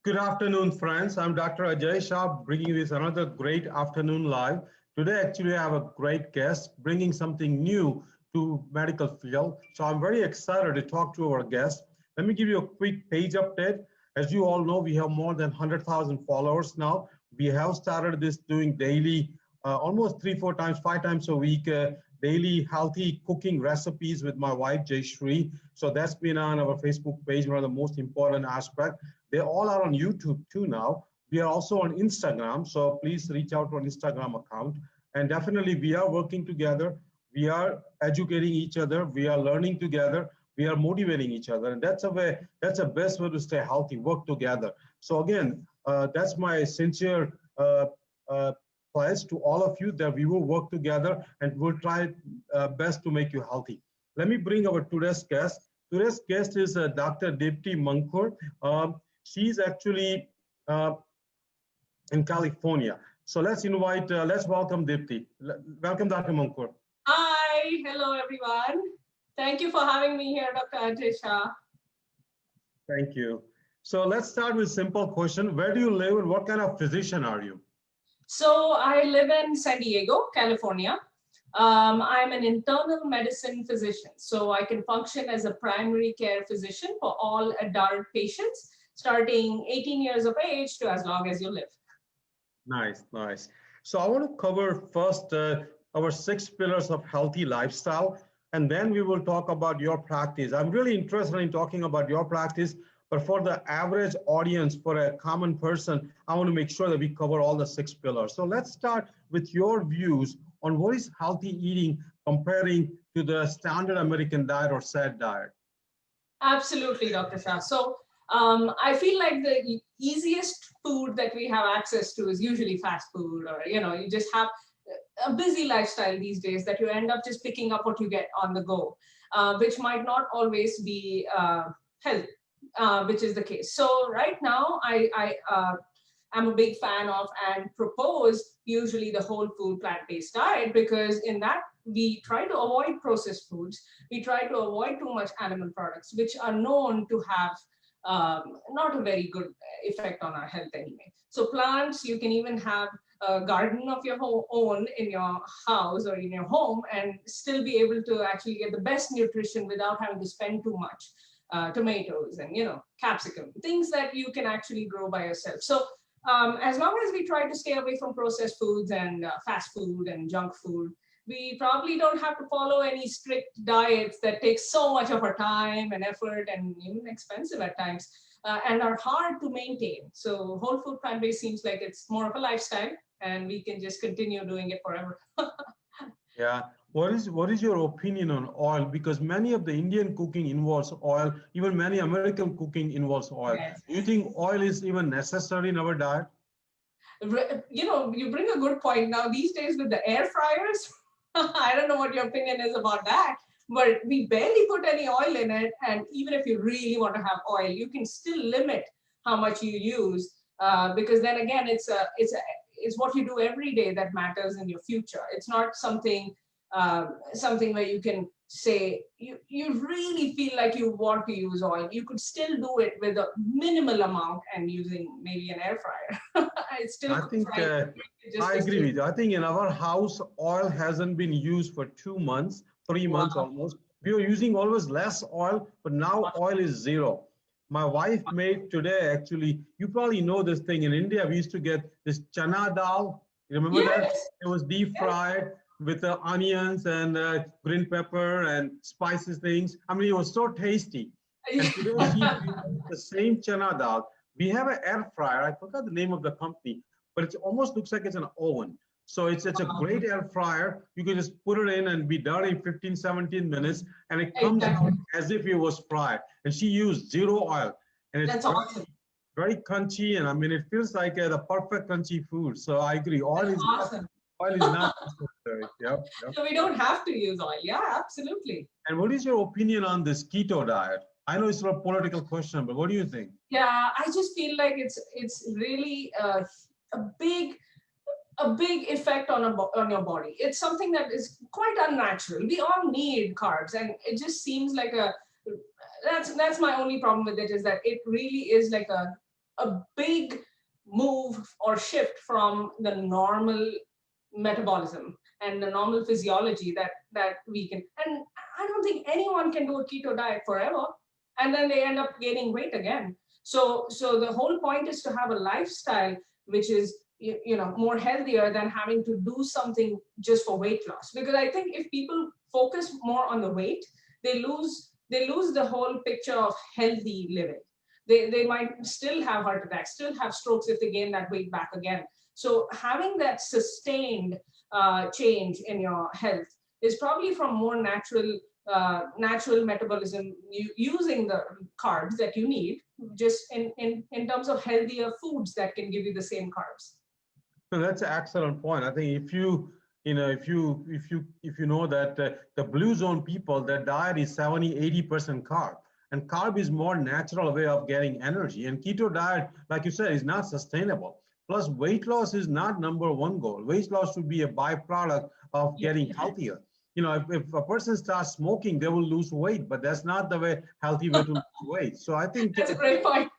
Good afternoon, friends. I'm Dr. Ajay Shah, bringing you this another great afternoon live. Today, actually, I have a great guest bringing something new to medical field. So I'm very excited to talk to our guest. Let me give you a quick page update. As you all know, we have more than 100,000 followers now. We have started this doing daily, almost 3, 4 times, 5 times a week, daily healthy cooking recipes with my wife, Jay Shri. So that's been on our Facebook page, one of the most important aspects. They all are on YouTube too now. We are also on Instagram, so please reach out to our Instagram account. And definitely, we are working together. We are educating each other. We are learning together. We are motivating each other, and that's a way. That's the best way to stay healthy. Work together. So again, that's my sincere uh, pledge to all of you that we will work together and we'll try best to make you healthy. Let me bring our today's guest. Today's guest is Dr. Deepti Mundkr. She's actually in California. So let's welcome Deepti. Welcome, Dr. Mundkr. Hi, hello everyone. Thank you for having me here, Dr. Ajay Shah. Thank you. So let's start with simple question. Where do you live and what kind of physician are you? So I live in San Diego, California. I'm an internal medicine physician, so I can function as a primary care physician for all adult patients, starting 18 years of age to as long as you live. Nice, nice. So I want to cover first our 6 pillars of healthy lifestyle, and then we will talk about your practice. I'm really interested in talking about your practice, but for the average audience, for a common person, I want to make sure that we cover all the 6 pillars. So let's start with your views on what is healthy eating comparing to the standard American diet or SAD diet. Absolutely, Dr. Shah. So I feel like the easiest food that we have access to is usually fast food, or you just have a busy lifestyle these days that you end up just picking up what you get on the go, which might not always be healthy, which is the case. So right now, I'm a big fan of and propose usually the whole food plant-based diet, because in that we try to avoid processed foods. We try to avoid too much animal products, which are known to have not a very good effect on our health anyway. So plants, you can even have a garden of your own in your house or in your home and still be able to actually get the best nutrition without having to spend too much. Tomatoes and capsicum, things that you can actually grow by yourself. So as long as we try to stay away from processed foods and fast food and junk food, we probably don't have to follow any strict diets that take so much of our time and effort and even expensive at times, and are hard to maintain. So whole food plant-based seems like it's more of a lifestyle, and we can just continue doing it forever. Yeah. What is your opinion on oil? Because many of the Indian cooking involves oil, even many American cooking involves oil. Yes. Do you think oil is even necessary in our diet? You bring a good point. Now these days with the air fryers, I don't know what your opinion is about that, but we barely put any oil in it. And even if you really want to have oil, you can still limit how much you use, because then again, it's what you do every day that matters in your future. It's not something where you can say you really feel like you want to use oil. You could still do it with a minimal amount and using maybe an air fryer. It's still I think just I the agree same. with you. I think in our house, oil hasn't been used for 2 months, 3 months Wow. almost. We were using always less oil, but now oil is zero. My wife made today, actually, you probably know this thing. In India, we used to get this chana dal. You remember that? Yes. It was deep Yes. fried with onions and green pepper and spices things. I mean, it was so tasty. And today she made the same chana dal. We have an air fryer. I forgot the name of the company, but it almost looks like it's an oven. So it's a great air fryer. You can just put it in and be done in 15, 17 minutes, and it comes out Exactly. as if it was fried. And she used zero oil, and it's That's very, awesome. very crunchy. And I mean, it feels like the perfect crunchy food. So I agree. That's awesome. Oil is not necessary. Yep, yep. So we don't have to use oil. Yeah, absolutely. And what is your opinion on this keto diet? I know it's a political question, but what do you think? Yeah, I just feel like it's really a big effect on on your body. It's something that is quite unnatural. We all need carbs, and it just seems like a that's my only problem with it, is that it really is like a a big move or shift from the normal metabolism and the normal physiology that we can. And I don't think anyone can do a keto diet forever, and then they end up gaining weight again. So the whole point is to have a lifestyle which is more healthier than having to do something just for weight loss. Because I think if people focus more on the weight, they lose the whole picture of healthy living. They might still have heart attacks, still have strokes if they gain that weight back again. So having that sustained change in your health is probably from more natural metabolism, using the carbs that you need, just in terms of healthier foods that can give you the same carbs. No, that's an excellent point. I think if you know that the blue zone people, their diet is 70-80% carb, and carb is more natural way of getting energy. And keto diet, like you said, is not sustainable. Plus, weight loss is not number one goal. Weight loss should be a byproduct of getting healthier. If a person starts smoking, they will lose weight, but that's not the healthy way to lose weight. So I think that's a great point.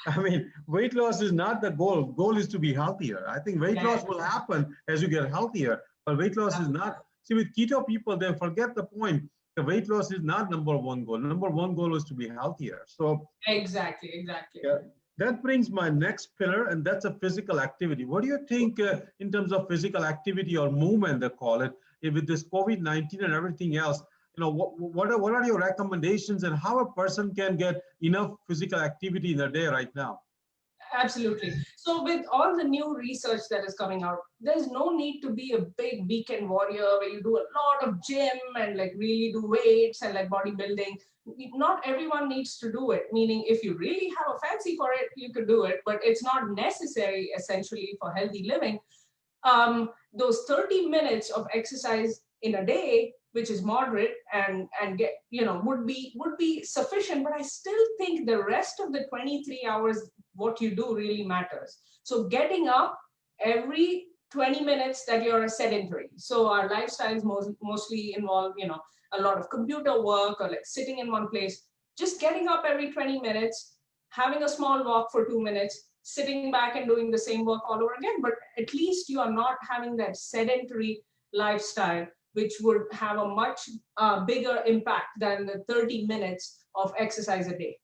I mean, weight loss is not the goal. Goal is to be healthier. I think weight loss will happen as you get healthier, but weight loss is not. See, with keto people, they forget the point. The weight loss is not number one goal. Number one goal is to be healthier. So exactly. Yeah, that brings my next pillar, and that's a physical activity. What do you think in terms of physical activity or movement, they call it, with this COVID-19 and everything else? What are your recommendations, and how a person can get enough physical activity in a day right now? Absolutely. So with all the new research that is coming out, there's no need to be a big weekend warrior where you do a lot of gym and like really do weights and like bodybuilding. Not everyone needs to do it, meaning if you really have a fancy for it, you could do it, but it's not necessary essentially for healthy living. Those 30 minutes of exercise in a day, which is moderate and get would be sufficient, but I still think the rest of the 23 hours, what you do really matters. So getting up every 20 minutes that you're a sedentary. So our lifestyles mostly involve a lot of computer work or like sitting in one place. Just getting up every 20 minutes, having a small walk for 2 minutes, sitting back and doing the same work all over again. But at least you are not having that sedentary lifestyle, which would have a much bigger impact than the 30 minutes of exercise a day.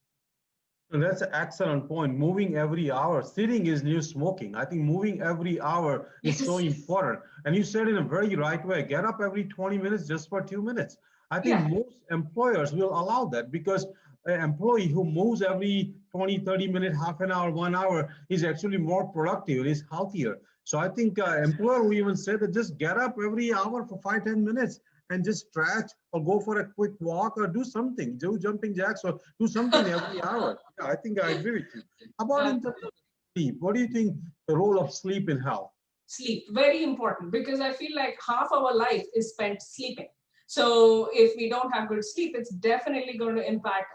And that's an excellent point. Moving every hour. Sitting is new smoking. I think moving every hour is so important. And you said in a very right way, get up every 20 minutes just for 2 minutes. I think most employers will allow that, because an employee who moves every 20, 30 minutes, half an hour, 1 hour is actually more productive, is healthier. So I think employer will even say that just get up every hour for 5-10 minutes and just stretch or go for a quick walk or do something, do jumping jacks or do something every hour. Yeah, I think I agree with you. How about in terms of sleep? What do you think the role of sleep in health? Sleep, very important, because I feel like half our life is spent sleeping. So if we don't have good sleep, it's definitely going to impact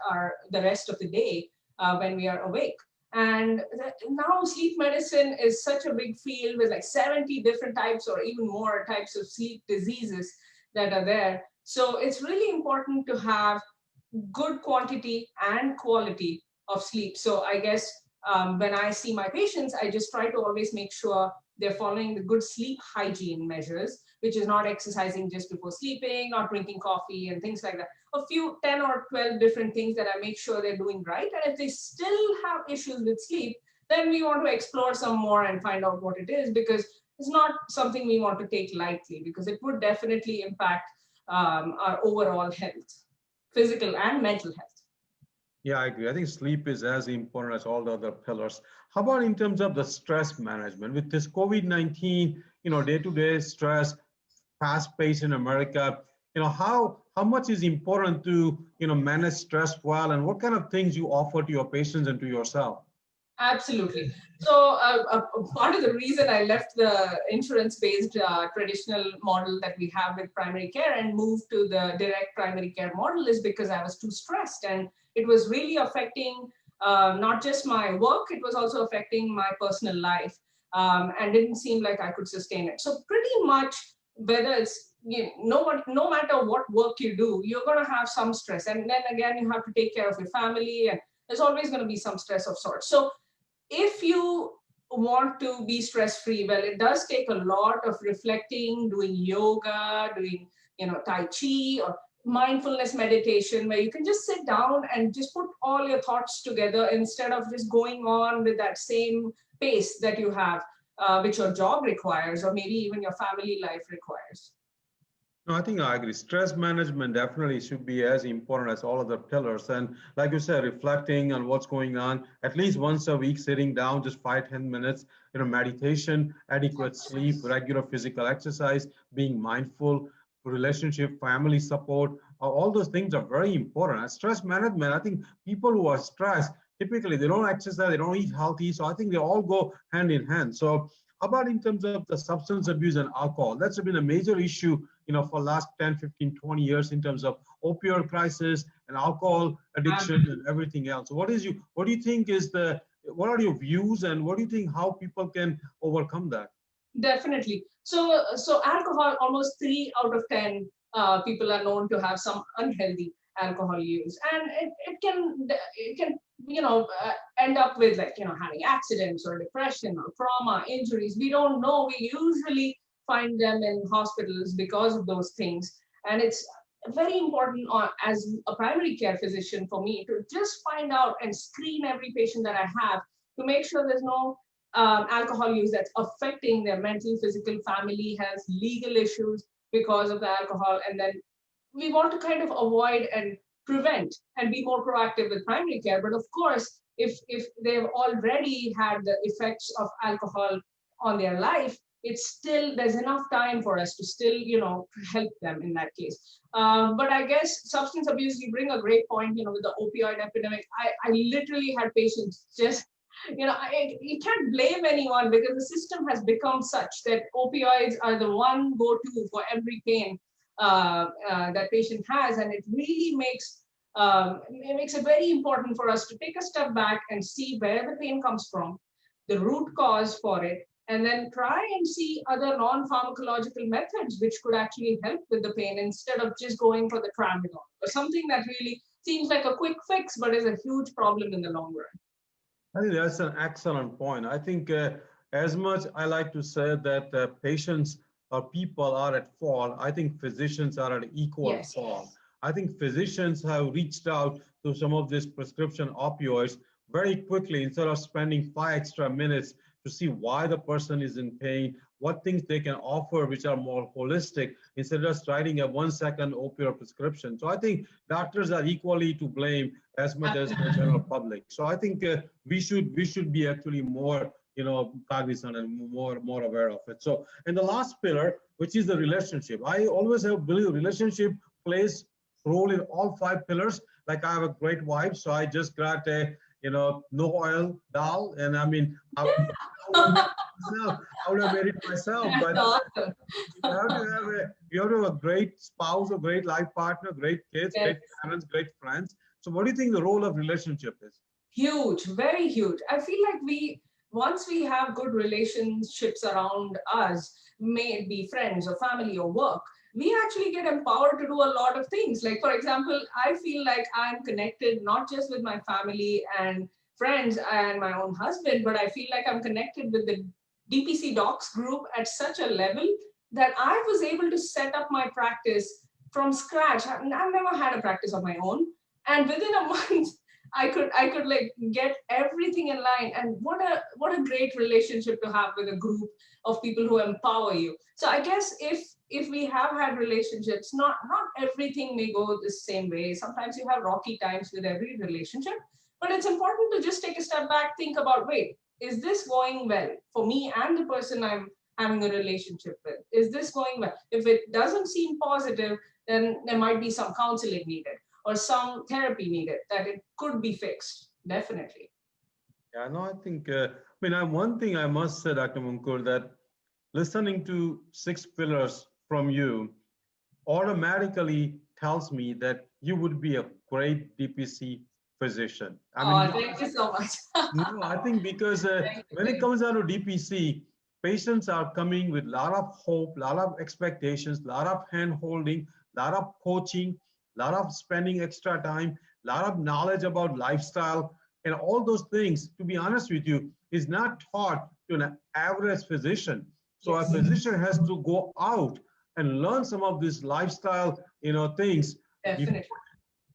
the rest of the day when we are awake. And now sleep medicine is such a big field with like 70 different types or even more types of sleep diseases that are there. So it's really important to have good quantity and quality of sleep. So I guess when I see my patients, I just try to always make sure they're following the good sleep hygiene measures, which is not exercising just before sleeping, not drinking coffee and things like that. A few 10 or 12 different things that I make sure they're doing right. And if they still have issues with sleep, then we want to explore some more and find out what it is, because it's not something we want to take lightly, because it would definitely impact our overall health, physical and mental health. Yeah, I agree. I think sleep is as important as all the other pillars. How about in terms of the stress management? With this COVID-19, day-to-day stress, fast pace in America, how much is important to, manage stress well, and what kind of things you offer to your patients and to yourself? Absolutely. So part of the reason I left the insurance-based traditional model that we have with primary care and moved to the direct primary care model is because I was too stressed, and it was really affecting not just my work, it was also affecting my personal life, and didn't seem like I could sustain it. So pretty much, whether it's no matter what work you do, you're going to have some stress, and then again you have to take care of your family, and there's always going to be some stress of sorts. So if you want to be stress-free, well, it does take a lot of reflecting, doing yoga, doing, Tai Chi or mindfulness meditation, where you can just sit down and just put all your thoughts together instead of just going on with that same pace that you have, which your job requires, or maybe even your family life requires. No, I think I agree. Stress management definitely should be as important as all other pillars. And like you said, reflecting on what's going on, at least once a week, sitting down, just 5-10 minutes, meditation, adequate sleep, regular physical exercise, being mindful, relationship, family support, all those things are very important. And stress management, I think people who are stressed, typically they don't exercise, they don't eat healthy. So I think they all go hand in hand. So how about in terms of the substance abuse and alcohol? That's been a major issue, for last 10, 15, 20 years in terms of opioid crisis and alcohol addiction and everything else. What do you think what are your views, and what do you think how people can overcome that? Definitely. So alcohol, almost 3 out of 10 people are known to have some unhealthy alcohol use, and it can end up with, like, having accidents or depression or trauma, injuries. We don't know. We usually find them in hospitals because of those things, and it's very important as a primary care physician for me to just find out and screen every patient that I have to make sure there's no alcohol use that's affecting their mental, physical, family health, legal issues because of the alcohol. And then we want to kind of avoid and prevent and be more proactive with primary care. But of course, if they've already had the effects of alcohol on their life, there's enough time for us to still help them in that case. But I guess substance abuse, you bring a great point, with the opioid epidemic. I literally had patients just, you can't blame anyone, because the system has become such that opioids are the one go-to for every pain that patient has. And it makes it very important for us to take a step back and see where the pain comes from, the root cause for it, and then try and see other non-pharmacological methods which could actually help with the pain, instead of just going for the tramadol or something that really seems like a quick fix but is a huge problem in the long run. I think that's an excellent point. I think as much I like to say that patients or people are at fault, I think physicians are at equal fault. I think physicians have reached out to some of these prescription opioids very quickly, instead of spending 5 extra minutes to see why the person is in pain, what things they can offer which are more holistic, instead of just writing a 1-second opioid prescription. So I think doctors are equally to blame as much as the general public. So I think we should be actually more cognizant and more aware of it. So, and the last pillar, which is the relationship, I always have believed relationship plays role in all 5 pillars. Like I have a great wife, so I just got a no oil dal, and I mean I would have made it myself. But awesome. you have to have a great spouse, a great life partner, great kids, great parents, great friends. So what do you think the role of relationship is? Huge, very huge. I feel like once we have good relationships around us, may it be friends or family or work, we actually get empowered to do a lot of things. Like, for example, I feel like I'm connected not just with my family and friends and my own husband, but I feel like I'm connected with the DPC docs group at such a level that I was able to set up my practice from scratch. I've never had a practice of my own. And within a month, I could like get everything in line. And what a great relationship to have with a group of people who empower you. So I guess if we have had relationships, not everything may go the same way. Sometimes you have rocky times with every relationship, but it's important to just take a step back, think about, wait, is this going well for me and the person I'm having a relationship with? Is this going well? If it doesn't seem positive, then there might be some counseling needed or some therapy needed, that it could be fixed, definitely. Yeah, no, I think, one thing I must say, Dr. Mundkr, that listening to 6 pillars from you automatically tells me that you would be a great DPC physician. Thank you so much. No, I think because when it comes down to DPC, patients are coming with a lot of hope, a lot of expectations, a lot of hand holding, a lot of coaching, a lot of spending extra time, a lot of knowledge about lifestyle. And all those things, to be honest with you, is not taught to an average physician. So a physician has to go out and learn some of these lifestyle, things. Definitely.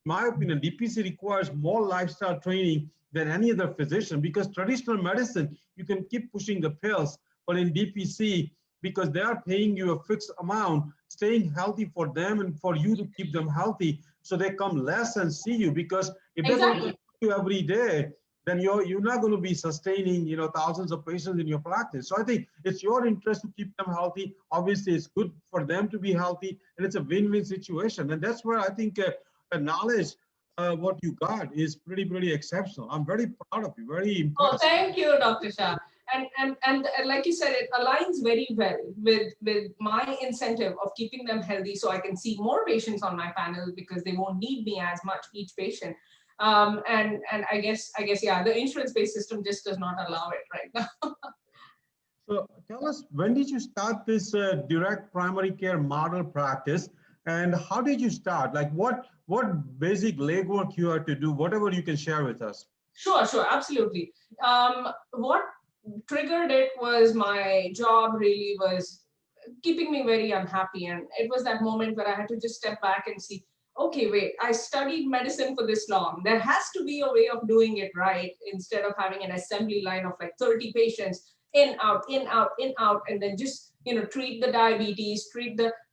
My opinion, DPC requires more lifestyle training than any other physician, because traditional medicine, you can keep pushing the pills, but in DPC, because they are paying you a fixed amount, staying healthy for them and for you to keep them healthy, so they come less and see you, because if they're going to see you every day, then you're not going to be sustaining thousands of patients in your practice. So I think it's your interest to keep them healthy. Obviously, it's good for them to be healthy, and it's a win-win situation. And that's where I think the knowledge what you got is pretty exceptional. I'm very proud of you, very Oh, impressed. thank you, Dr. Shah. And like you said, it aligns very well with my incentive of keeping them healthy, so I can see more patients on my panel because they won't need me as much each patient. And I guess yeah, the insurance-based system just does not allow it right now. So tell us, when did you start this direct primary care model practice, and how did you start? Like what basic legwork you had to do, whatever you can share with us. Sure, absolutely. What triggered it was my job really was keeping me very unhappy. And it was that moment where I had to just step back and see, okay, wait, I studied medicine for this long. There has to be a way of doing it right, instead of having an assembly line of like 30 patients in, out, in, out, in, out, and then just, treat the diabetes,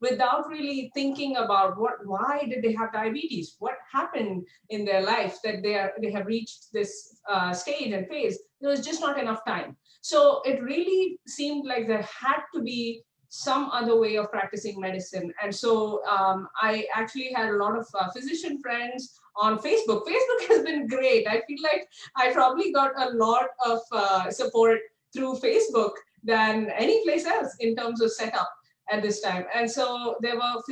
without really thinking about why did they have diabetes? What happened in their life that they have reached this stage and phase? There was just not enough time. So it really seemed like there had to be some other way of practicing medicine. And so I actually had a lot of physician friends on Facebook. Facebook has been great. I feel like I probably got a lot of support through Facebook than any place else in terms of setup at this time. And so there were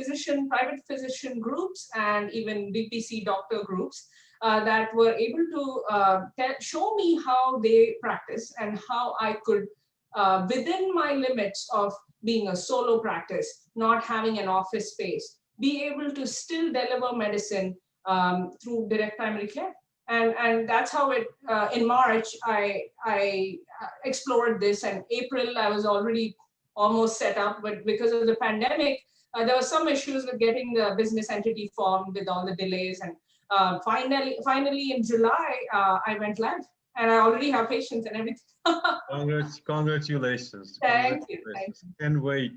private physician groups and even DPC doctor groups that were able to show me how they practice and how I could, within my limits of being a solo practice, not having an office space, be able to still deliver medicine through direct primary care. And that's how it, in March, I explored this, and April, I was already almost set up, but because of the pandemic, there were some issues with getting the business entity formed with all the delays. And finally in July, I went live, and I already have patients and everything. Congratulations. Thank you. Can't wait.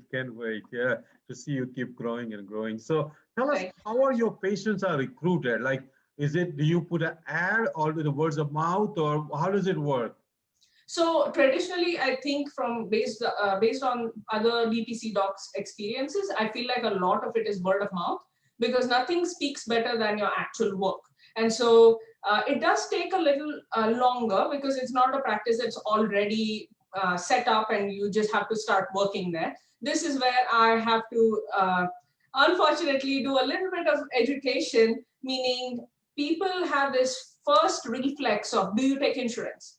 Yeah, to see you keep growing and growing. So tell us, how are your patients are recruited? Like, do you put an ad, or do the words of mouth, or how does it work? So traditionally, I think from based on other DPC docs experiences, I feel like a lot of it is word of mouth, because nothing speaks better than your actual work. And so it does take a little longer, because it's not a practice that's already set up and you just have to start working there. This is where I have to, unfortunately, do a little bit of education, meaning people have this first reflex of, do you take insurance?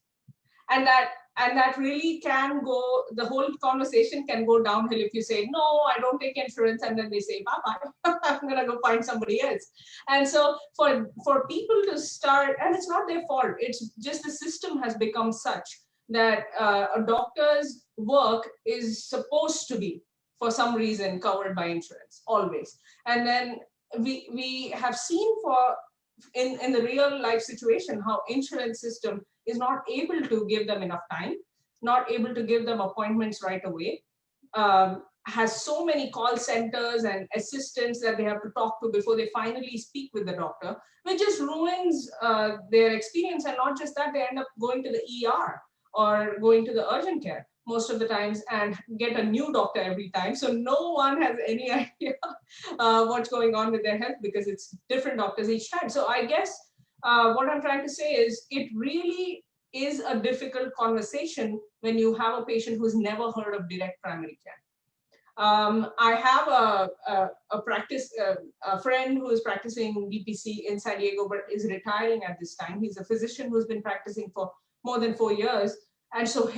And that really can go, the whole conversation can go downhill if you say, no, I don't take insurance, and then they say, bye-bye, I'm gonna go find somebody else. And so for people to start, and it's not their fault, it's just the system has become such that a doctor's work is supposed to be, for some reason, covered by insurance, always. And then we have seen in the real life situation how insurance system is not able to give them enough time, not able to give them appointments right away, has so many call centers and assistants that they have to talk to before they finally speak with the doctor, which just ruins their experience. And not just that, they end up going to the ER or going to the urgent care most of the times and get a new doctor every time. So no one has any idea what's going on with their health, because it's different doctors each time. So I guess what I'm trying to say is, it really is a difficult conversation when you have a patient who's never heard of direct primary care. I have a friend who is practicing DPC in San Diego, but is retiring at this time. He's a physician who's been practicing for more than 4 years. And so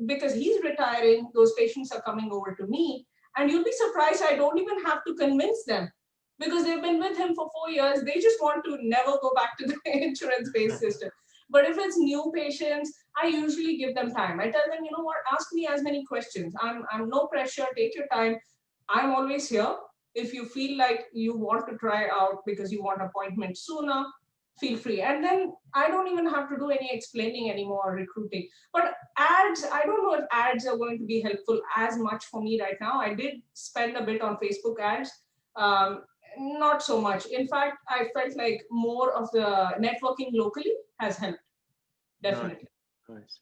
because he's retiring, those patients are coming over to me, and you'll be surprised, I don't even have to convince them, because they've been with him for 4 years. They just want to never go back to the insurance-based system. But if it's new patients, I usually give them time. I tell them, you know what, ask me as many questions. I'm no pressure, take your time. I'm always here. If you feel like you want to try out because you want appointment sooner, feel free. And then I don't even have to do any explaining anymore or recruiting. But ads, I don't know if ads are going to be helpful as much for me right now. I did spend a bit on Facebook ads. Not so much. In fact, I felt like more of the networking locally has helped. Definitely. Nice.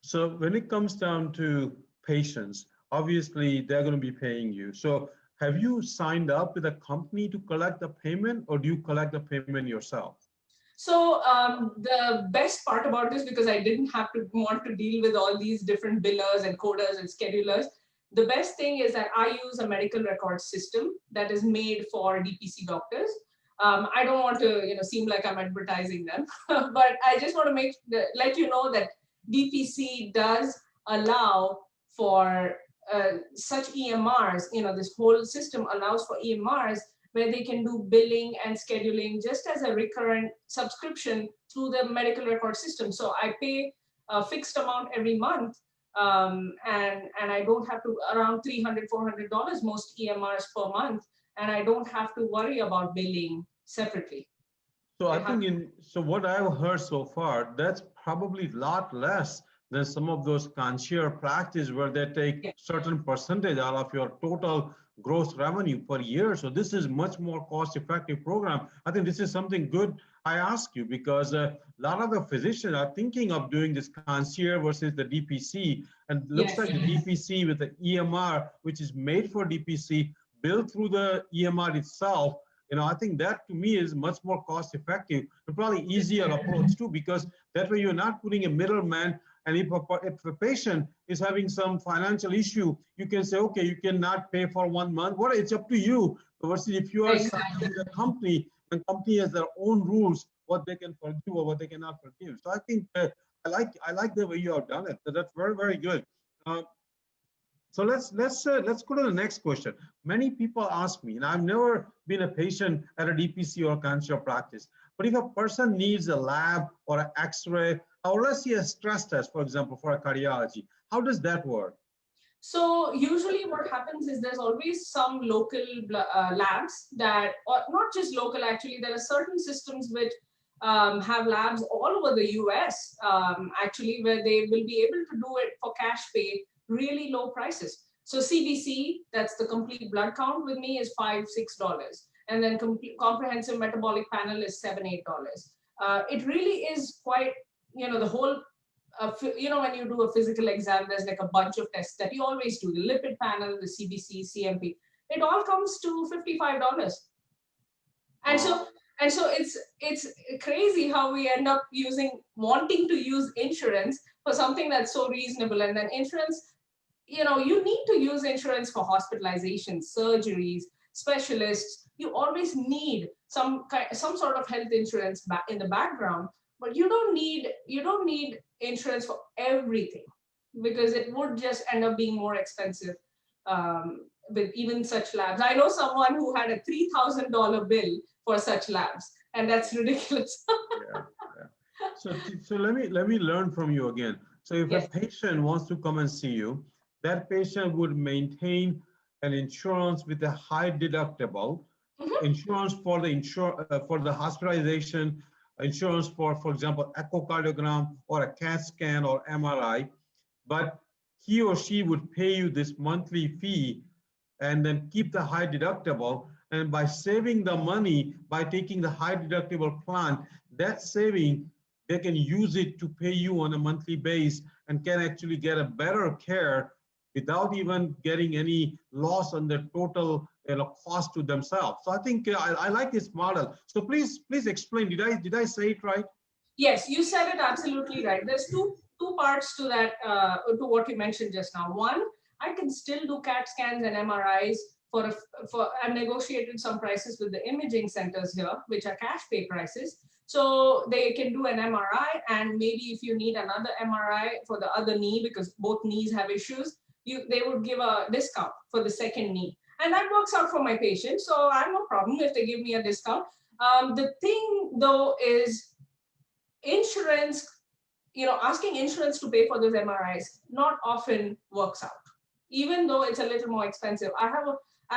So when it comes down to patients, obviously they're going to be paying you. So have you signed up with a company to collect the payment, or do you collect the payment yourself? So the best part about this, because I didn't have to want to deal with all these different billers and coders and schedulers, the best thing is that I use a medical record system that is made for DPC doctors. I don't want to, seem like I'm advertising them, but I just want to let you know that DPC does allow for such EMRs. This whole system allows for EMRs where they can do billing and scheduling just as a recurrent subscription through the medical record system. So I pay a fixed amount every month, and I don't have to, around $300, $400 most EMRs per month, and I don't have to worry about billing separately. So I think so what I've heard so far, that's probably a lot less than some of those concierge practice where they take certain percentage out of your total gross revenue per year. So this is much more cost-effective program. I think this is something good. I ask you because a lot of the physicians are thinking of doing this concierge versus the DPC, and looks like the DPC with the EMR, which is made for DPC, built through the EMR itself. I think that to me is much more cost-effective and probably easier approach too, because that way you're not putting a middleman. And if a patient is having some financial issue, you can say, okay, you cannot pay for 1 month. Well, it's up to you. Versus if you are signing with a company, and company has their own rules, what they can forgive or what they cannot forgive. So I think I like the way you have done it. So that's very, very good. So let's go to the next question. Many people ask me, and I've never been a patient at a DPC or cancer practice, but if a person needs a lab or an X-ray, or let's say a stress test, for example, for a cardiology, how does that work? So usually what happens is there's always some local labs that, or not just local, actually, there are certain systems which have labs all over the US, actually, where they will be able to do it for cash pay, really low prices. So CBC, that's the complete blood count with me, is $5, $6. And then comprehensive metabolic panel is $7, $8. It really is quite, the whole, when you do a physical exam, there's like a bunch of tests that you always do, the lipid panel, the CBC, CMP, it all comes to $55. And so it's crazy how we end up wanting to use insurance for something that's so reasonable. And then insurance, you need to use insurance for hospitalizations, surgeries, specialists. You always need some sort of health insurance in the background, but you don't need insurance for everything, because it would just end up being more expensive with even such labs. I know someone who had a $3,000 bill for such labs, and that's ridiculous. So let me learn from you again. So if a patient wants to come and see you, that patient would maintain an insurance with a high deductible, insurance for the hospitalization, insurance for example, echocardiogram or a CAT scan or MRI, but he or she would pay you this monthly fee and then keep the high deductible. And by saving the money, by taking the high deductible plan, that saving, they can use it to pay you on a monthly base and can actually get a better care without even getting any loss on the total cost to themselves. So I think I like this model. So please explain. Did I say it right? Yes, you said it absolutely right. There's two parts to that, to what you mentioned just now. One, I can still do CAT scans and MRIs I've negotiated some prices with the imaging centers here, which are cash pay prices. So they can do an MRI, and maybe if you need another MRI for the other knee, because both knees have issues, they would give a discount for the second knee. And that works out for my patient. So I have no problem if they give me a discount. The thing though is, insurance, asking insurance to pay for those MRIs not often works out, even though it's a little more expensive. I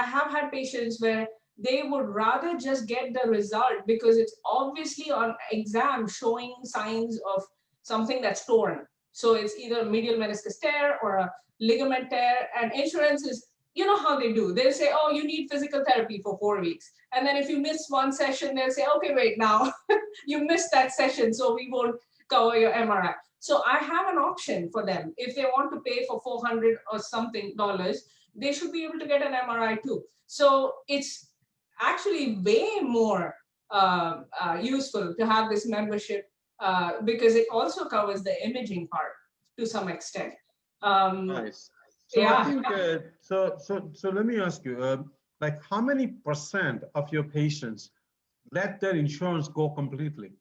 have had patients where they would rather just get the result because it's obviously on exam showing signs of something that's torn. So it's either medial meniscus tear or a ligament tear, and insurance is, how they do. They'll say, oh, you need physical therapy for 4 weeks. And then if you miss one session, they'll say, okay, wait, now you missed that session, so we won't cover your MRI. So I have an option for them. If they want to pay for $400 or something dollars, they should be able to get an MRI too. So it's actually way more useful to have this membership because it also covers the imaging part to some extent. Nice. So Yeah. I think, so let me ask you, like how many % of your patients let their insurance go completely?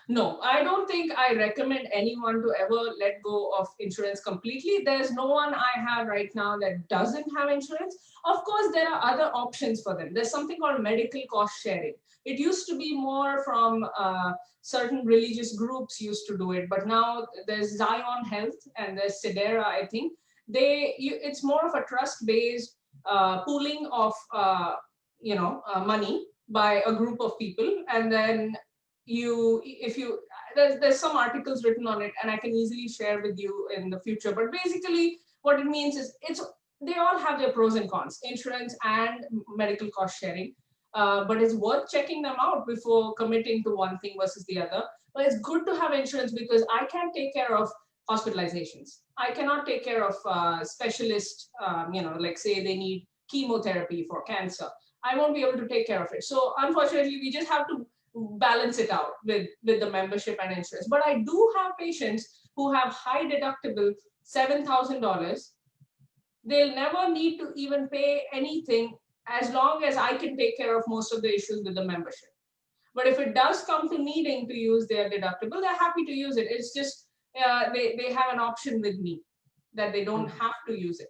No, I don't think I recommend anyone to ever let go of insurance completely. There's no one I have right now that doesn't have insurance. Of course, there are other options for them. There's something called medical cost sharing. It used to be more from certain religious groups used to do it, but now there's Zion Health and there's Sedera, I think. It's more of a trust-based pooling of money by a group of people, and then there's some articles written on it, and I can easily share with you in the future. But basically, what it means is they all have their pros and cons, insurance and medical cost sharing. But it's worth checking them out before committing to one thing versus the other. But it's good to have insurance because I can't take care of hospitalizations. I cannot take care of specialist, like say they need chemotherapy for cancer. I won't be able to take care of it. So unfortunately, we just have to balance it out with the membership and insurance. But I do have patients who have high deductible, $7,000. They'll never need to even pay anything as long as I can take care of most of the issues with the membership. But if it does come to needing to use their deductible, they're happy to use it. It's just they have an option with me that they don't have to use it.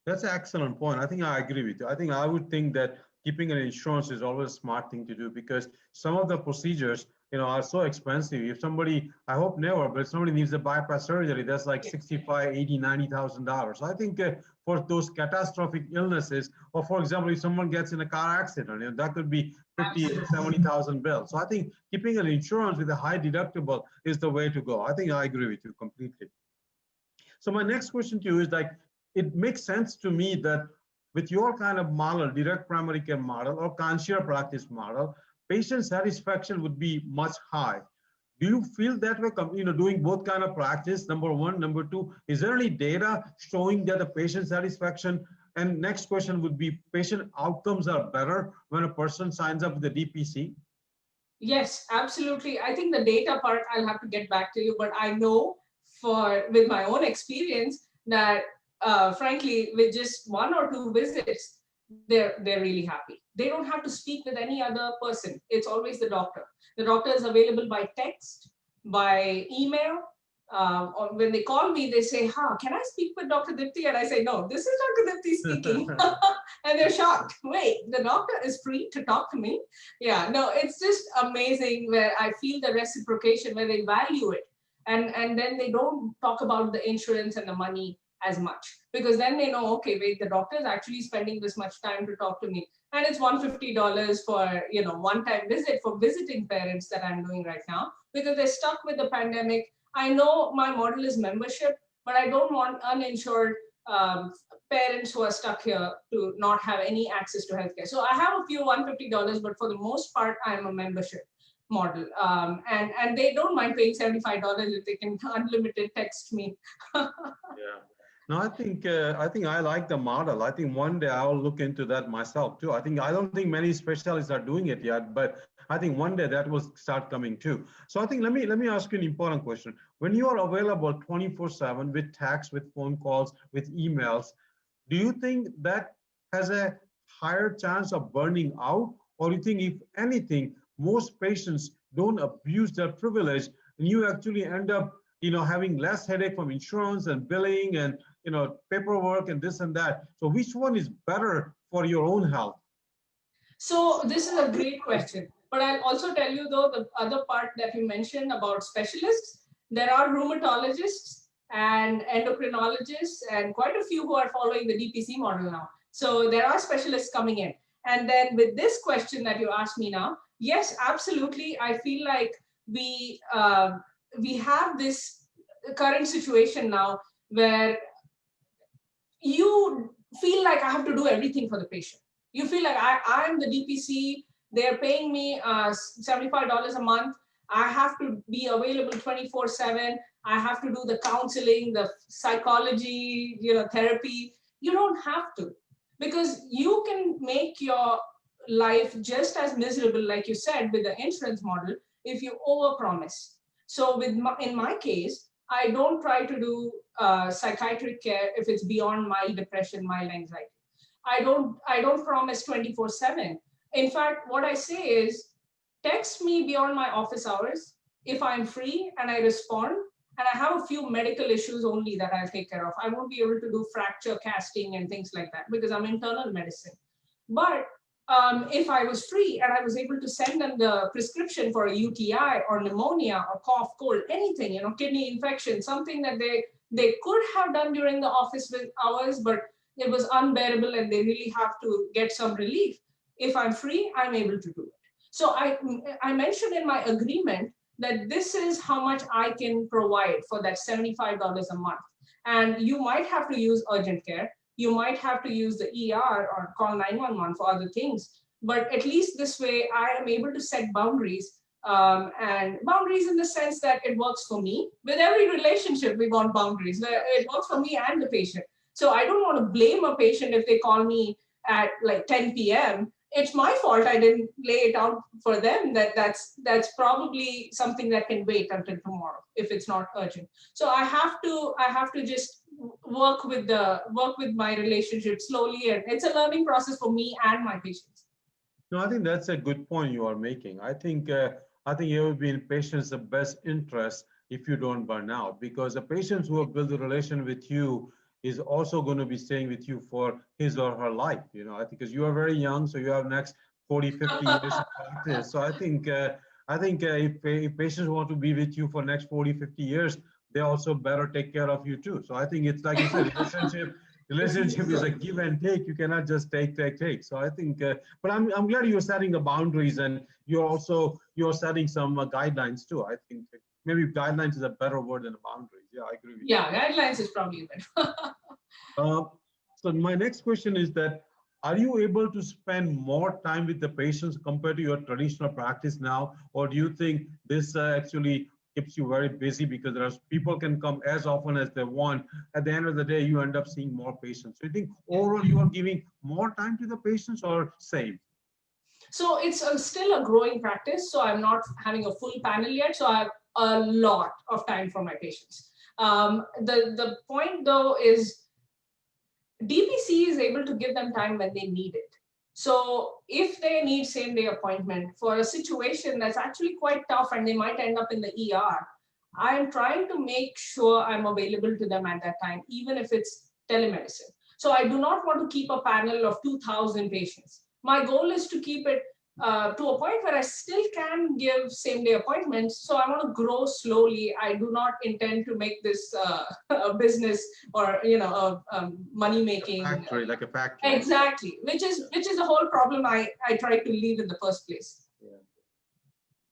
That's an excellent point. I think I agree with you. I think I would think that keeping an insurance is always a smart thing to do because some of the procedures, are so expensive. If somebody, I hope never, but if somebody needs a bypass surgery, that's like $65, $80, $90,000. So I think for those catastrophic illnesses, or for example, if someone gets in a car accident, that could be 50, 70,000 bills. So I think keeping an insurance with a high deductible is the way to go. I think I agree with you completely. So my next question to you is like, it makes sense to me that with your kind of model, direct primary care model or concierge practice model, patient satisfaction would be much high. Do you feel that way, doing both kind of practice, number one? Number two, is there any data showing that the patient satisfaction? And next question would be, patient outcomes are better when a person signs up with the DPC? Yes, absolutely. I think the data part, I'll have to get back to you, but I know with my own experience that frankly, with just 1 or 2 visits, they're really happy. They don't have to speak with any other person. It's always the doctor. The doctor is available by text, by email. Or when they call me, they say, can I speak with Dr. Deepti? And I say, no, this is Dr. Deepti speaking. And they're shocked. Wait, the doctor is free to talk to me? Yeah, no, it's just amazing where I feel the reciprocation, where they value it. And then they don't talk about the insurance and the money as much, because then they know, okay, wait, the doctor is actually spending this much time to talk to me, and it's $150 for one-time visit for visiting parents that I'm doing right now because they're stuck with the pandemic. I know my model is membership, but I don't want uninsured parents who are stuck here to not have any access to healthcare. So I have a few $150, but for the most part, I'm a membership model, and they don't mind paying $75 if they can unlimited text me. Yeah. No, I think I like the model. I think one day I'll look into that myself too. I don't think many specialists are doing it yet, but I think one day that will start coming too. So I think let me ask you an important question. When you are available 24/7 with text, with phone calls, with emails, do you think that has a higher chance of burning out, or do you think if anything, most patients don't abuse their privilege and you actually end up having less headache from insurance and billing and paperwork and this and that? So which one is better for your own health? So this is a great question. But I'll also tell you though, the other part that you mentioned about specialists, there are rheumatologists and endocrinologists and quite a few who are following the DPC model now. So there are specialists coming in. And then with this question that you asked me now, yes, absolutely. I feel like we have this current situation now where you feel like I have to do everything for the patient. You feel like I'm the DPC, they're paying me $75 a month. I have to be available 24/7. I have to do the counseling, the psychology, therapy. You don't have to, because you can make your life just as miserable, like you said, with the insurance model if you overpromise. So in my case, I don't try to do psychiatric care if it's beyond mild depression, mild anxiety. I don't promise 24/7. In fact, what I say is, text me beyond my office hours if I'm free and I respond. And I have a few medical issues only that I'll take care of. I won't be able to do fracture casting and things like that because I'm internal medicine. But if I was free and I was able to send them the prescription for a UTI or pneumonia or cough, cold, anything, kidney infection, something that they could have done during the office hours, but it was unbearable and they really have to get some relief. If I'm free, I'm able to do it. So I mentioned in my agreement that this is how much I can provide for that $75 a month. And you might have to use urgent care. You might have to use the ER or call 911 for other things. But at least this way, I am able to set boundaries, and boundaries in the sense that it works for me. With every relationship, we want boundaries. It works for me and the patient. So I don't want to blame a patient if they call me at like 10 p.m. It's my fault I didn't lay it out for them that's probably something that can wait until tomorrow if it's not urgent. So I have to just work with my relationship slowly, and it's a learning process for me and my patients. No, I think that's a good point you are making. I think it would be in patients' best interest if you don't burn out, because the patients who have built a relation with you is also going to be staying with you for his or her life. I think because you are very young, so you have next 40, 50 years of practice. So I think if patients want to be with you for next 40, 50 years, they also better take care of you too. So I think it's like you said, relationship is a give and take. You cannot just take. So I think, but I'm glad you're setting the boundaries, and you're setting some guidelines too. I think maybe guidelines is a better word than boundaries. Yeah, I agree with you. Yeah, guidelines is probably better. So my next question is that, are you able to spend more time with the patients compared to your traditional practice now? Or do you think this actually keeps you very busy because people can come as often as they want? At the end of the day, you end up seeing more patients. So you think overall you are giving more time to the patients or same? So it's still a growing practice. So I'm not having a full panel yet. So I have a lot of time for my patients. The point though is DPC is able to give them time when they need it. So if they need same day appointment for a situation that's actually quite tough and they might end up in the ER, I am trying to make sure I'm available to them at that time, even if it's telemedicine. So I do not want to keep a panel of 2,000 patients. My goal is to keep it to a point where I still can give same day appointments. So I want to grow slowly. I do not intend to make this a business or a money making factory, like a factory. Exactly, which is the whole problem I tried to leave in the first place. Yeah.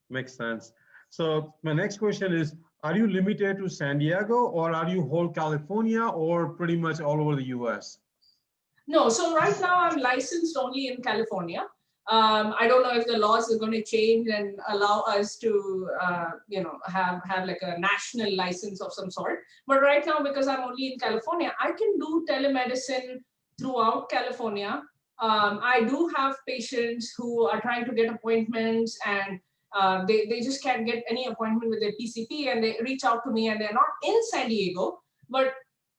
Makes sense. So my next question is, are you limited to San Diego, or are you whole California, or pretty much all over the US? No, so right now I'm licensed only in California. I don't know if the laws are going to change and allow us to, have like a national license of some sort. But right now, because I'm only in California, I can do telemedicine throughout California. I do have patients who are trying to get appointments, and they just can't get any appointment with their PCP, and they reach out to me, and they're not in San Diego, but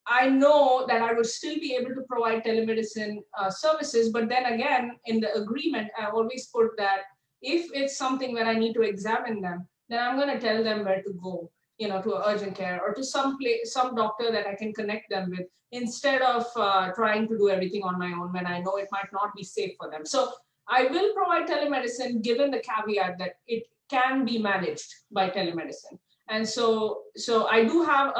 I know that I would still be able to provide telemedicine services. But then again, in the agreement, I always put that if it's something where I need to examine them, then I'm going to tell them where to go, to urgent care or to some doctor that I can connect them with, instead of trying to do everything on my own when I know it might not be safe for them. So I will provide telemedicine given the caveat that it can be managed by telemedicine. And so I do have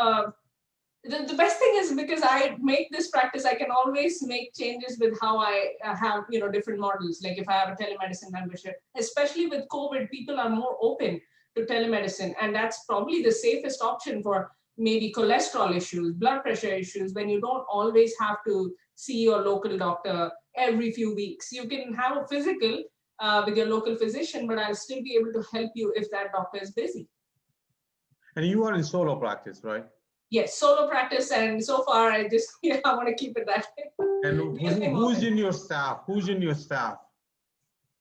the best thing is because I make this practice, I can always make changes with how I have, different models. Like if I have a telemedicine membership, especially with COVID, people are more open to telemedicine. And that's probably the safest option for maybe cholesterol issues, blood pressure issues, when you don't always have to see your local doctor every few weeks. You can have a physical with your local physician, but I'll still be able to help you if that doctor is busy. And you are in solo practice, right? Yes, solo practice, and so far I just I want to keep it that way. And who's in your staff? Who's in your staff?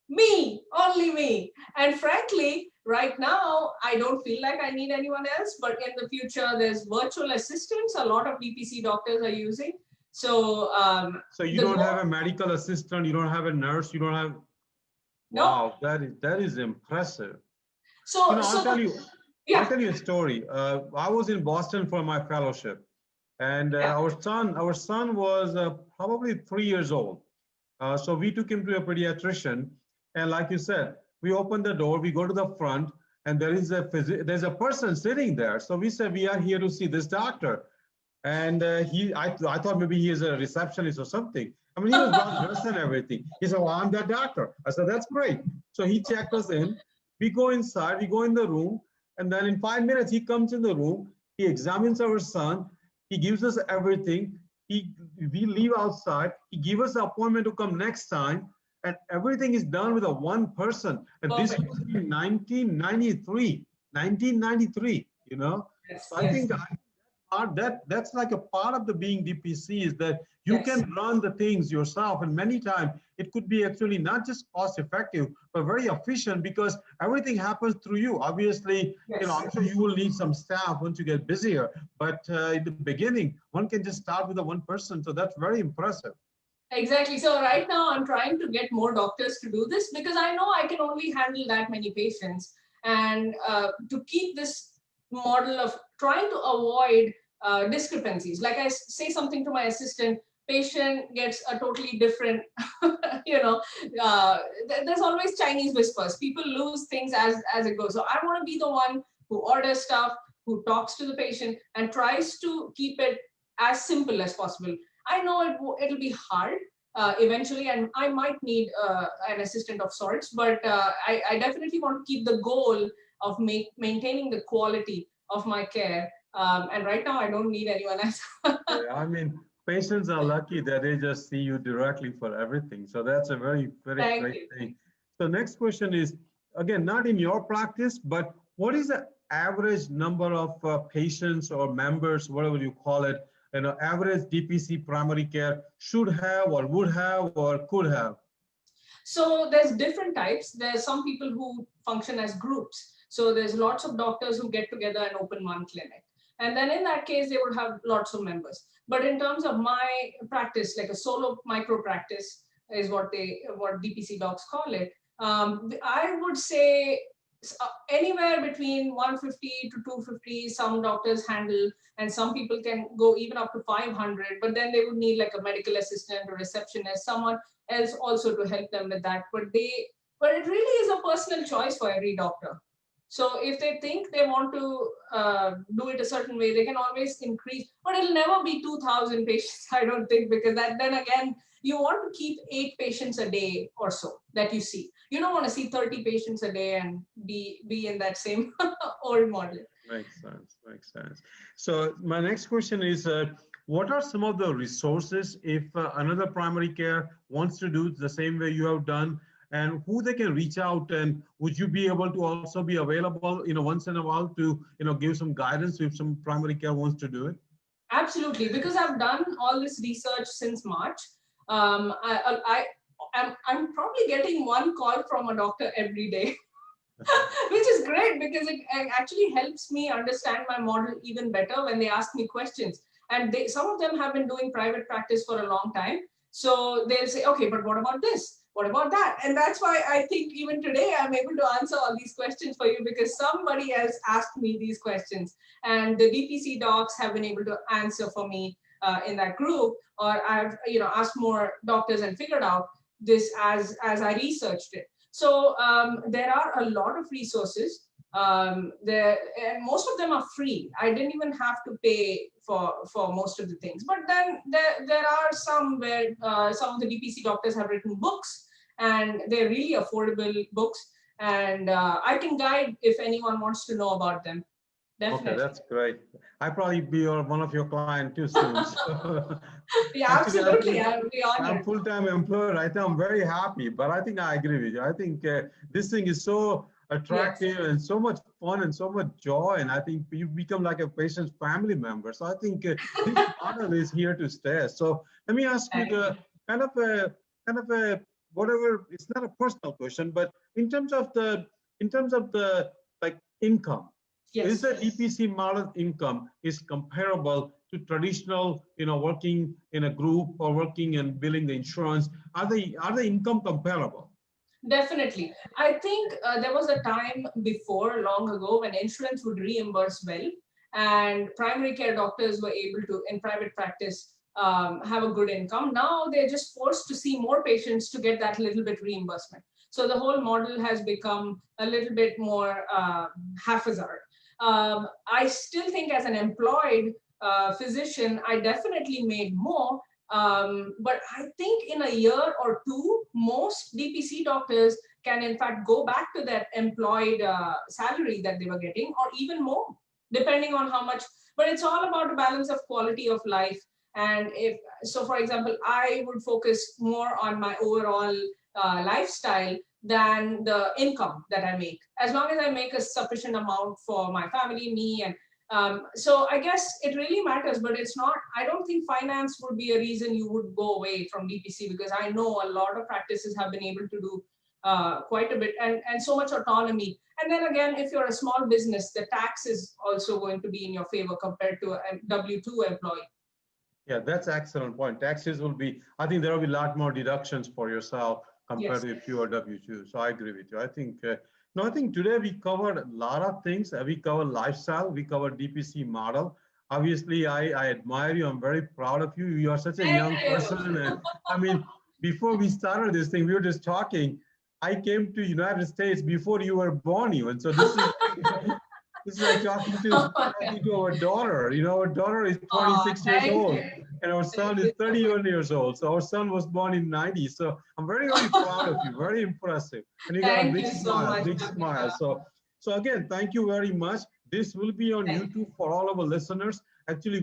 Me, only me. And frankly, right now, I don't feel like I need anyone else, but in the future, there's virtual assistants a lot of DPC doctors are using. So, so you don't have a medical assistant, you don't have a nurse, you don't have, no. Wow, that is impressive. So, I'll tell you a story. I was in Boston for my fellowship, and our son was probably 3 years old. So we took him to a pediatrician, and like you said, we opened the door, we go to the front, and there's a person sitting there. So we said, we are here to see this doctor. And I thought maybe he is a receptionist or something. I mean, he was well dressed and everything. He said, well, I'm that doctor. I said, that's great. So he checked us in. We go inside, we go in the room, and then in 5 minutes, he comes in the room, he examines our son, he gives us everything, we leave outside, he gives us an appointment to come next time, and everything is done with a one person. And this was in 1993, Yes, so I think that's like a part of the being DPC is that you can run the things yourself, and many times it could be actually not just cost effective but very efficient because everything happens through you. Obviously, I'm sure you will need some staff once you get busier, but in the beginning one can just start with a one person, so that's very impressive. Exactly. So right now I'm trying to get more doctors to do this because I know I can only handle that many patients, and to keep this model of trying to avoid discrepancies. Like I say something to my assistant, patient gets a totally different, there's always Chinese whispers. People lose things as it goes. So I want to be the one who orders stuff, who talks to the patient and tries to keep it as simple as possible. I know it'll be hard eventually, and I might need an assistant of sorts, but I definitely want to keep the goal of maintaining the quality of my care. And right now, I don't need anyone else. I mean, patients are lucky that they just see you directly for everything. So that's a very, very great thing. So next question is, again, not in your practice, but what is the average number of patients or members, whatever you call it, average DPC primary care should have or would have or could have? So there's different types. There's some people who function as groups. So there's lots of doctors who get together and open one clinic. And then in that case, they would have lots of members. But in terms of my practice, like a solo micro practice is what DPC docs call it. I would say anywhere between 150 to 250, some doctors handle, and some people can go even up to 500, but then they would need like a medical assistant or receptionist, someone else also to help them with that. But it really is a personal choice for every doctor. So if they think they want to do it a certain way, they can always increase, but it'll never be 2,000 patients, I don't think, because then again, you want to keep 8 patients a day or so that you see. You don't want to see 30 patients a day and be in that same old model. Makes sense. So my next question is, what are some of the resources if another primary care wants to do the same way you have done, and who they can reach out, and would you be able to also be available, once in a while to, give some guidance if some primary care wants to do it? Absolutely, because I've done all this research since March. I'm probably getting one call from a doctor every day, which is great because it actually helps me understand my model even better when they ask me questions. And some of them have been doing private practice for a long time. So they'll say, okay, but what about this? What about that? And that's why I think even today I'm able to answer all these questions for you, because somebody else asked me these questions, and the DPC docs have been able to answer for me in that group, or I've asked more doctors and figured out this as I researched it. So there are a lot of resources there, and most of them are free. I didn't even have to pay for most of the things. But then there are some where some of the DPC doctors have written books, and they're really affordable books. And I can guide if anyone wants to know about them. Definitely. Okay, that's great. I'll probably be one of your clients too soon. So, Yeah, actually, absolutely. I will be honored. I'm full-time employee right now. I'm very happy, but I think I agree with you. I think this thing is so attractive and so much fun and so much joy, and I think you become like a patient's family member. So I think this model is here to stay. So let me ask you the kind of a whatever. It's not a personal question, but in terms of the like income. Yes. Is the DPC model income is comparable to traditional, working in a group or working and billing the insurance? Are the income comparable? Definitely. I think there was a time before, long ago, when insurance would reimburse well, and primary care doctors were able to, in private practice, have a good income. Now they're just forced to see more patients to get that little bit reimbursement. So the whole model has become a little bit more haphazard. I still think as an employed physician, I definitely made more. But I think in a year or two, most DPC doctors can in fact go back to that employed salary that they were getting, or even more, depending on how much. But it's all about a balance of quality of life. And if so, for example, I would focus more on my overall lifestyle than the income that I make. As long as I make a sufficient amount for my family, me, and so I guess it really matters, but it's not, I don't think finance would be a reason you would go away from DPC, because I know a lot of practices have been able to do quite a bit, and so much autonomy. And then again, if you're a small business, the tax is also going to be in your favor compared to a W-2 employee. Yeah, that's an excellent point. Taxes will be, I think there will be a lot more deductions for yourself compared to if you are W-2. So I agree with you. I think, no, I think today we covered a lot of things. We covered lifestyle, we covered DPC model. Obviously, I admire you. I'm very proud of you. You are such a young person. And I mean, before we started this thing, we were just talking. I came to United States before you were born even. So this is like talking to our daughter. Our daughter is 26 years old. And our son is 31 years old. So our son was born in 90. So I'm very, very proud of you. Very impressive. And you got a big smile, big smile. So again, thank you very much. This will be on YouTube for all of our listeners. Actually,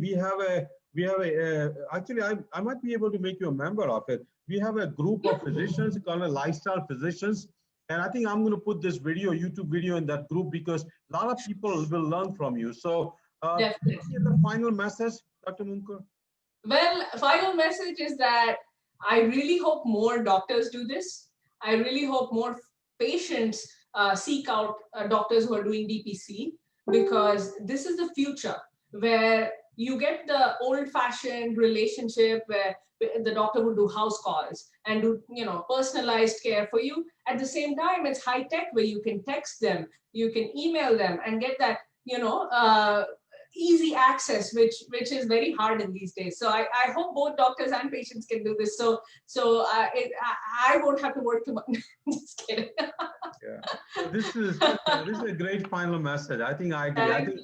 actually, I might be able to make you a member of it. We have a group of physicians called Lifestyle Physicians. And I think I'm going to put this YouTube video in that group, because a lot of people will learn from you. So the final message, Dr. Mundkr? Well, final message is that I really hope more doctors do this. I really hope more patients seek out doctors who are doing DPC, because this is the future where you get the old-fashioned relationship where the doctor would do house calls and do personalized care for you. At the same time, it's high tech where you can text them, you can email them, and get that easy access, which is very hard in these days. So I hope both doctors and patients can do this. So I won't have to work too much. Just kidding. Yeah. So this is a great final message. I think I agree. I think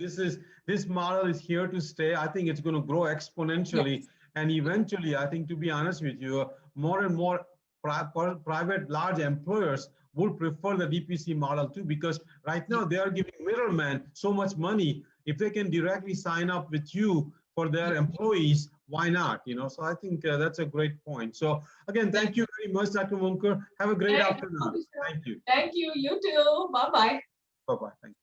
this model is here to stay. I think it's going to grow exponentially. Yes. And eventually, I think, to be honest with you, more and more private large employers would prefer the DPC model too, because right now they are giving middlemen so much money. If they can directly sign up with you for their employees, why not? So I think that's a great point. So again, thank you very much, Dr. Mundkr. Have a great afternoon. Thank you. Thank you. You too. Bye-bye. Bye-bye. Thank you.